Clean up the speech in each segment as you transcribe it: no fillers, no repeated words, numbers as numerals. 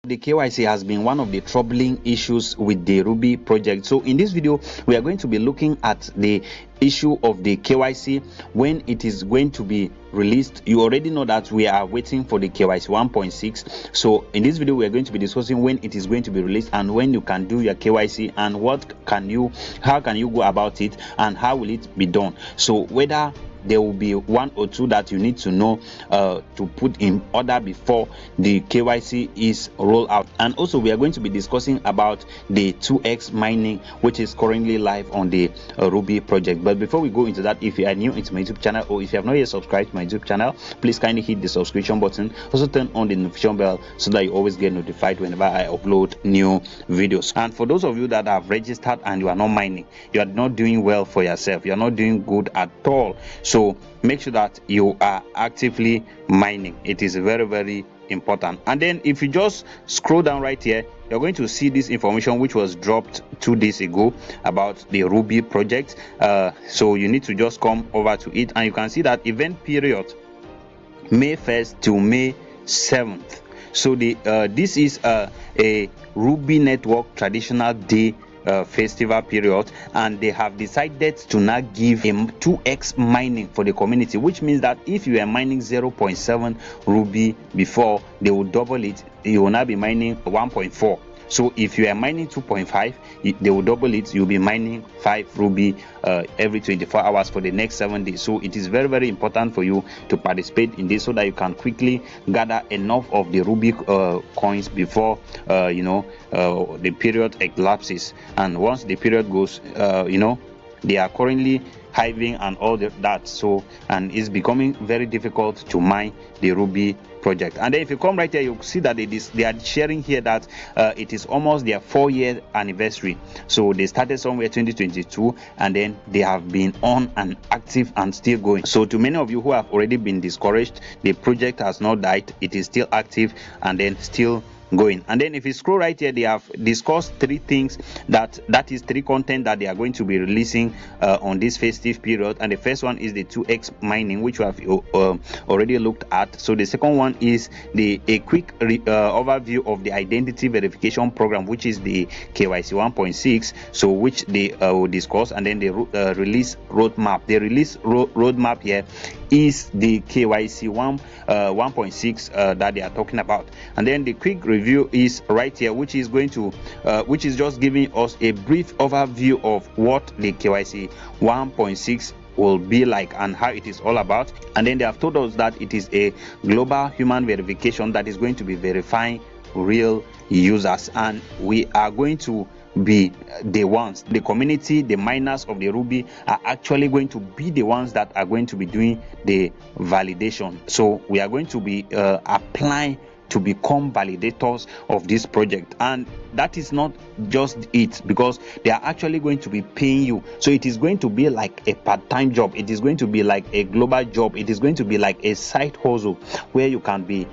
The KYC has been one of the troubling issues with the Ruby project. So in this video, we are going to be looking at the issue of the KYC, when it is going to be released. You already know that we are waiting for the KYC 1.6. So in this video, we are going to be discussing when it is going to be released and when you can do your KYC and how can you go about it and how will it be done. So whether there will be one or two that you need to know to put in order before the KYC is rolled out. And also we are going to be discussing about the 2x mining, which is currently live on the Ruby project. But before we go into that, if you are new into my YouTube channel or if you have not yet subscribed to my YouTube channel, please kindly hit the subscription button. Also turn on the notification bell so that you always get notified whenever I upload new videos. And for those of you that have registered and you are not mining, you are not doing well for yourself, you are not doing good at all. So make sure that you are actively mining. It is very, very important. And then if you just scroll down right here, you're going to see this information which was dropped 2 days ago about the Ruby project. So you need to just come over to it and you can see that event period May 1st to May 7th. So this is a Ruby network traditional day festival period, and they have decided to now give him 2x mining for the community, which means that if you are mining 0.7 Ruby before, they will double it. You will now be mining 1.4. So if you are mining 2.5, they will double it. You'll be mining 5 Ruby every 24 hours for the next 7 days. So it is very, very important for you to participate in this so that you can quickly gather enough of the Ruby coins before the period elapses. And once the period goes, they are currently hiving and all that. So, and it's becoming very difficult to mine the Ruby project. And then if you come right here, you see that they are sharing here that it is almost their 4-year anniversary. So they started somewhere 2022 and then they have been on and active and still going. So to many of you who have already been discouraged, the project has not died. It is still active and then still going. And then if you scroll right here, they have discussed 3 things that is 3 content that they are going to be releasing on this festive period. And the first one is the 2x mining, which we have already looked at. So the second one is a quick overview of the identity verification program, which is the KYC 1.6, so which they will discuss. And then the release roadmap. The release roadmap here is the KYC 1.6 that they are talking about. And then the quick review is right here, which is just giving us a brief overview of what the KYC 1.6 will be like and how it is all about. And then they have told us that it is a global human verification that is going to be verifying real users, and we are going to be the ones, the community, the miners of the Ruby are actually going to be the ones that are going to be doing the validation. So we are going to be applying to become validators of this project, and that is not just it, because they are actually going to be paying you. So it is going to be like a part-time job, it is going to be like a global job, it is going to be like a side hustle where you can be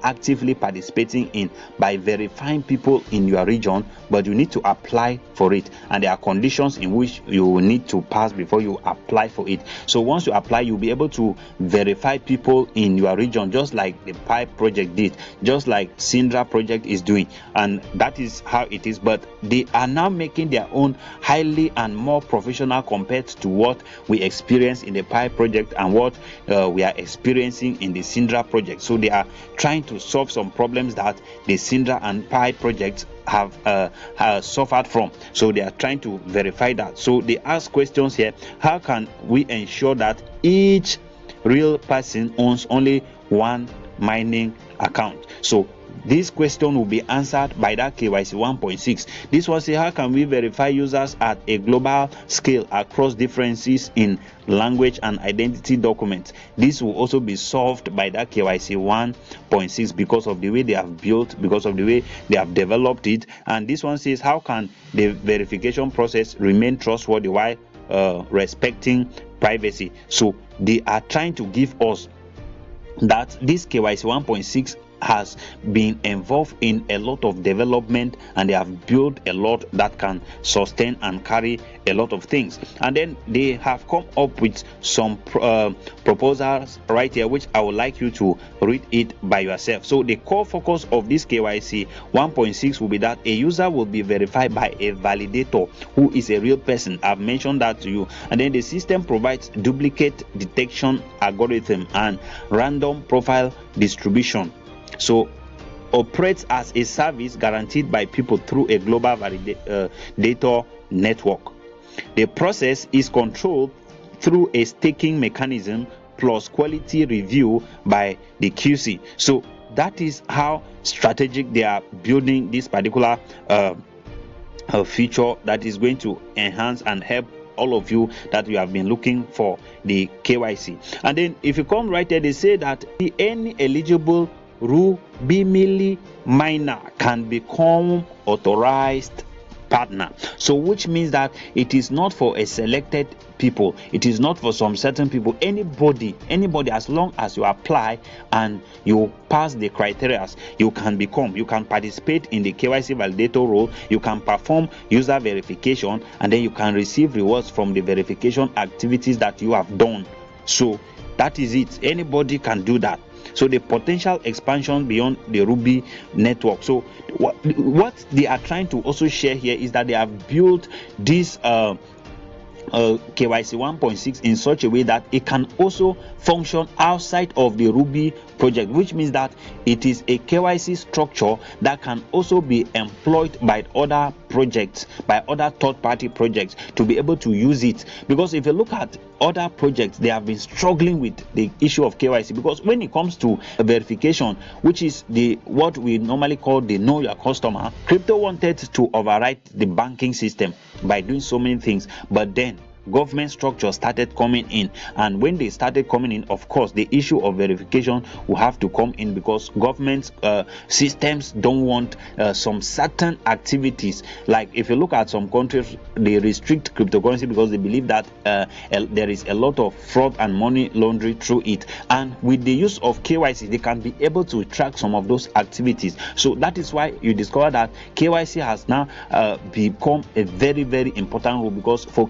actively participating in by verifying people in your region, but you need to apply for it, and there are conditions in which you need to pass before you apply for it. So once you apply, you'll be able to verify people in your region, just like the Pipe project did, just like Syndra project is doing, and that is how it is. But they are now making their own highly and more professional compared to what we experienced in the Pipe project and what we are experiencing in the Syndra project. So they are trying to solve some problems that the Syndra and Pipe projects have suffered from. So they are trying to verify that. So they ask questions here: how can we ensure that each real person owns only one mining account? So this question will be answered by that KYC 1.6. This one say, how can we verify users at a global scale across differences in language and identity documents? This will also be solved by that KYC 1.6 because of the way they have built, because of the way they have developed it. And this one says, how can the verification process remain trustworthy while respecting privacy? So they are trying to give us that this KYC 1.6 has been involved in a lot of development, and they have built a lot that can sustain and carry a lot of things. And then they have come up with some proposals right here, which I would like you to read it by yourself. So the core focus of this KYC 1.6 will be that a user will be verified by a validator who is a real person. I've mentioned that to you. And then the system provides duplicate detection algorithm and random profile distribution. So operates as a service guaranteed by people through a global validator network. The process is controlled through a staking mechanism plus quality review by the QC. So that is how strategic they are building this particular feature that is going to enhance and help all of you that you have been looking for the KYC. And then if you come right there, they say that any eligible RUBI miner can become authorized partner. So which means that it is not for a selected people, it is not for some certain people. Anybody, as long as you apply and you pass the criteria, you can participate in the KYC validator role, you can perform user verification, and then you can receive rewards from the verification activities that you have done. So that is it. Anybody can do that. So the potential expansion beyond the RUBI network. So what they are trying to also share here is that they have built this KYC 1.6 in such a way that it can also function outside of the RUBI project, which means that it is a KYC structure that can also be employed by other projects, by other third-party projects, to be able to use it. Because if you look at other projects, they have been struggling with the issue of KYC, because when it comes to verification, which is what we normally call the know your customer, crypto wanted to override the banking system by doing so many things, but then government structure started coming in, and when they started coming in, of course the issue of verification will have to come in, because government systems don't want some certain activities. Like if you look at some countries, they restrict cryptocurrency because they believe that there is a lot of fraud and money laundering through it, and with the use of KYC they can be able to track some of those activities. So that is why you discover that KYC has now become a very, very important role, because for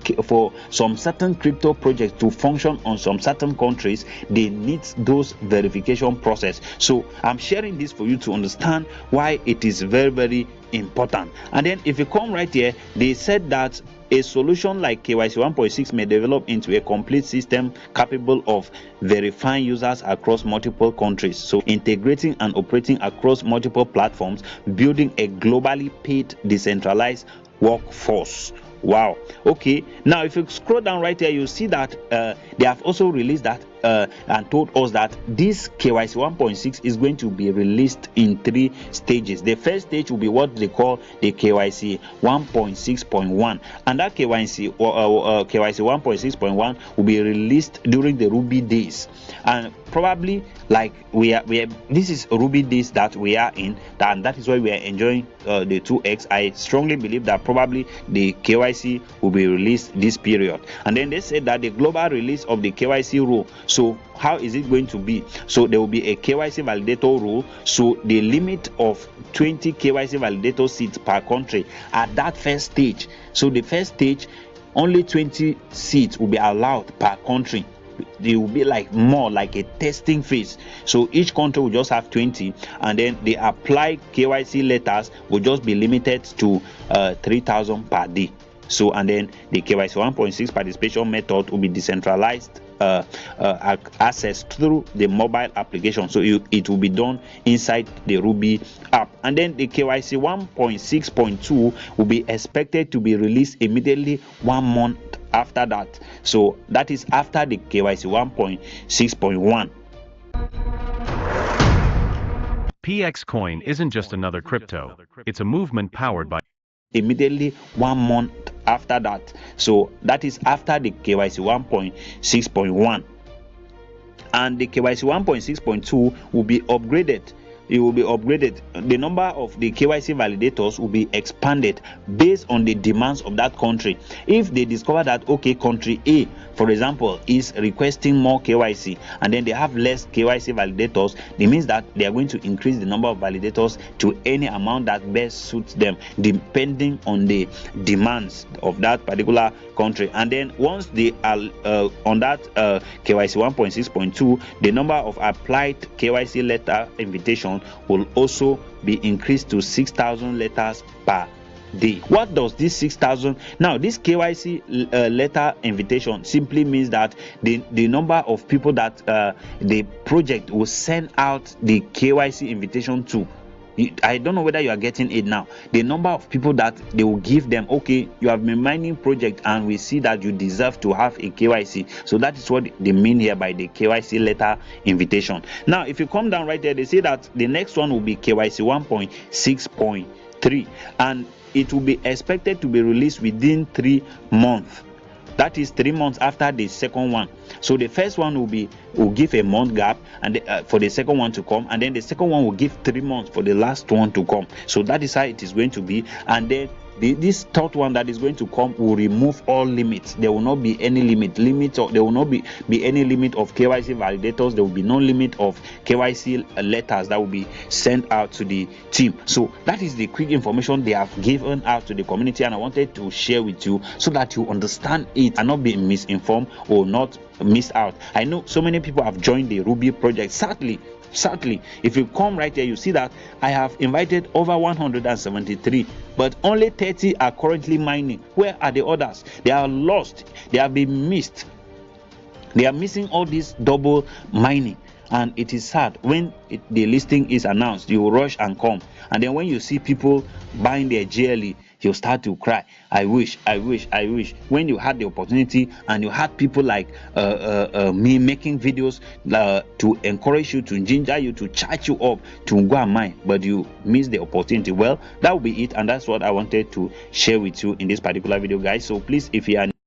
some certain crypto projects to function on some certain countries, they need those verification process. So I'm sharing this for you to understand why it is very, very important. And then if you come right here, they said that a solution like KYC 1.6 may develop into a complete system capable of verifying users across multiple countries, so integrating and operating across multiple platforms, building a globally paid decentralized workforce. Wow. Okay, now if you scroll down right here, you see that they have also released that and told us that this KYC 1.6 is going to be released in 3 stages. The first stage will be what they call the KYC 1.6.1, and that KYC 1.6.1 will be released during the RUBI days, and probably like this is RUBI days that we are in, and that is why we are enjoying the 2x. I strongly believe that probably the KYC will be released this period. And then they said that the global release of the KYC rule. So how is it going to be? So there will be a KYC validator rule. So the limit of 20 KYC validator seats per country at that first stage. So the first stage, only 20 seats will be allowed per country. They will be like more like a testing phase. So each country will just have 20, and then the applied KYC letters will just be limited to 3,000 per day. So and then the KYC 1.6 participation method will be decentralized access through the mobile application. So it will be done inside the RUBI app. And then the KYC 1.6.2 will be expected to be released immediately 1 month after that. So that is after the KYC 1.6.1. PX Coin isn't just another crypto, it's a movement powered by immediately 1 month after that. So that is after the KYC 1.6.1. And the KYC 1.6.2 will be upgraded it will be upgraded. The number of the KYC validators will be expanded based on the demands of that country. If they discover that, okay, country A, for example, is requesting more KYC and then they have less KYC validators, it means that they are going to increase the number of validators to any amount that best suits them, depending on the demands of that particular country. And then once they are on that KYC 1.6.2, the number of applied KYC letter invitation will also be increased to 6,000 letters per day. What does this 6,000? Now, this KYC letter invitation simply means that the number of people that the project will send out the KYC invitation to. I don't know whether you are getting it now. The number of people that they will give them, okay, you have been mining project and we see that you deserve to have a KYC. So that is what they mean here by the KYC letter invitation. Now, if you come down right there, they say that the next one will be KYC 1.6.3 and it will be expected to be released within 3 months. That is 3 months after the second one. So the first one will give a month gap and for the second one to come, and then the second one will give 3 months for the last one to come. So that is how it is going to be. And then this third one that is going to come will remove all limits. There will not be any limit, or there will not be any limit of KYC validators. There will be no limit of KYC letters that will be sent out to the team. So that is the quick information they have given out to the community, and I wanted to share with you so that you understand it and not be misinformed or not miss out. I know so many people have joined the RUBI project. Sadly, if you come right here, you see that I have invited over 173, but only 30 are currently mining. Where are the others? They are lost. They have been missed. They are missing all this double mining. And it is sad when the listing is announced, you will rush and come, and then when you see people buying their GLE, you start to cry. I wish when you had the opportunity and you had people like me making videos to encourage you, to ginger you, to charge you up to go and mine, but you missed the opportunity. Well, that will be it, and that's what I wanted to share with you in this particular video, guys. So please, if you are